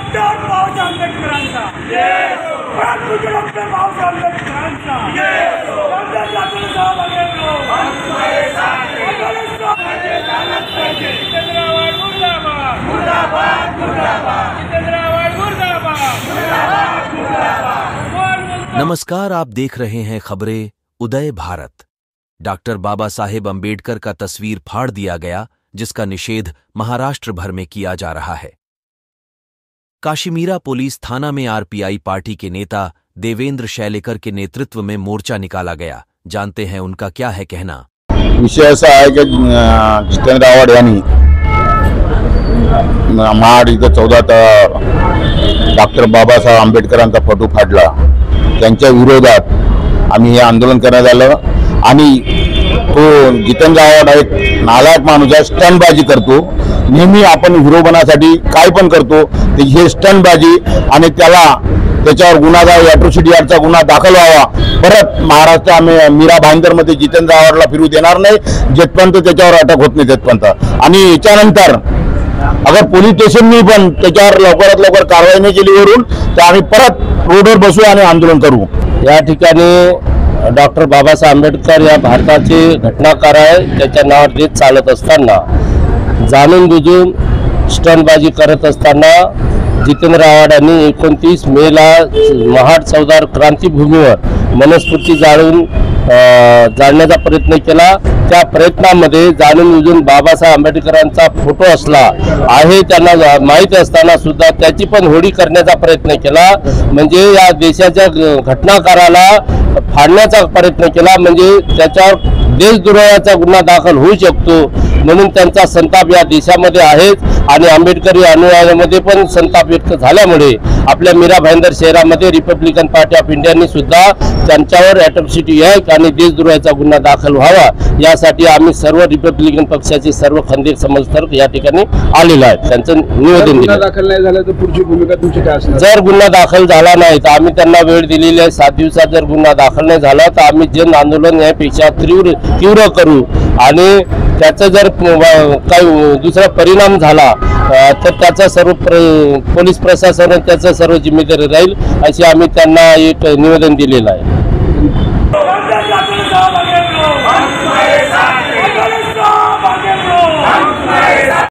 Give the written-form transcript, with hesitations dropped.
Doctor Babasaheb आंबेडकरांचा doctor Babasaheb आंबेडकरांचा नमस्कार, आप देख रहे हैं खबरें उदय भारत। डॉक्टर बाबा साहेब अंबेडकर का तस्वीर फाड़ दिया गया, जिसका निषेध महाराष्ट्र भर में किया जा रहा है। काशीमीरा पुलिस थाना में आरपीआई पार्टी के नेता देवेंद्र शैलेकर के नेतृत्व में मोर्चा निकाला गया। जानते हैं उनका क्या है कहना। विषय असा आहे की जितेंद्र आव्हाड यांनी महाड इथं 14 डॉक्टर बाबासाहेब आंबेडकरांचा फोटो फाडला। त्यांच्या विरोधात आम्ही हे आंदोलन करण्यात आलं आणि तो जितेंद्र आव्हाड एक नालायक माणूस आहे, स्टंटबाजी करतो। नेहमी आपण हिरो बनासाठी काय पण करतो, ते हे स्टंटबाजी आणि त्याच्यावर गुन्हा अॅट्रॉसिटी ॲक्टचा गुन्हा दाखल व्हावा। परत महाराष्ट्र आम्ही मीरा भाईंदरमध्ये जितेंद्र आव्हाडला फिरू देणार नाही जेथपर्यंत त्याच्यावर अटक होत नाही तेथपर्यंत। आणि याच्यानंतर अगर पोलीस स्टेशननी पण त्याच्यावर लवकरात लवकर कारवाई नाही केली वरून तर आम्ही परत रोडवर बसू आणि आंदोलन करू। या ठिकाणी डॉक्टर बाबासाहेब आंबेडकर या भारताचे घटनाकार आहे। त्याच्या नावावर देश चालत असताना जाणून बुजून स्टंटबाजी करत असताना जितेंद्र आव्हाड यांनी 29 मेला महाड चौदार क्रांतीभूमीवर मनस्फूर्ती जाळण्याचा प्रयत्न केला। त्या प्रयत्नामध्ये जाणून बुजून बाबासाहेब आंबेडकरांचा फोटो असला आहे त्यांना माहीत असताना सुद्धा त्याची पण होळी करण्याचा प्रयत्न केला। म्हणजे या देशाच्या घटनाकाराला फाडण्याचा प्रयत्न केला, म्हणजे त्याच्यावर देशद्रोहाचा गुन्हा दाखल होऊ शकतो। म्हणून त्यांचा संताप या देशामध्ये आहेच आणि आंबेडकरी अनुयायांमध्ये पण संताप व्यक्त झाल्यामुळे आपल्या मीरा भाईंदर शहरामध्ये रिपब्लिकन पार्टी ऑफ इंडियाने सुद्धा त्यांच्यावर अॅट्रॉसिटी ॲक्ट आणि देशद्रोहाचा गुन्हा दाखल व्हावा यासाठी आम्ही सर्व रिपब्लिकन पक्षाचे सर्व खंदीर समर्थक या ठिकाणी आलेले आहेत। त्यांचं निवेदन दिलं। दाखल नाही झालं तर पुढची भूमिका तुमची काय असणार? जर गुन्हा दाखल झाला नाही तर आम्ही त्यांना वेळ दिलेली आहे 7 दिवसात। जर गुन्हा दाखल नाही झाला तर आम्ही जन आंदोलन यापेक्षा तीव्र करू आणि त्याचा जर काही दुसरा परिणाम झाला तर त्याचा सर्व पोलीस प्रशासन त्याचा सर्व जिम्मेदारी राहील अशी आम्ही त्यांना एक निवेदन दिलेलं आहे।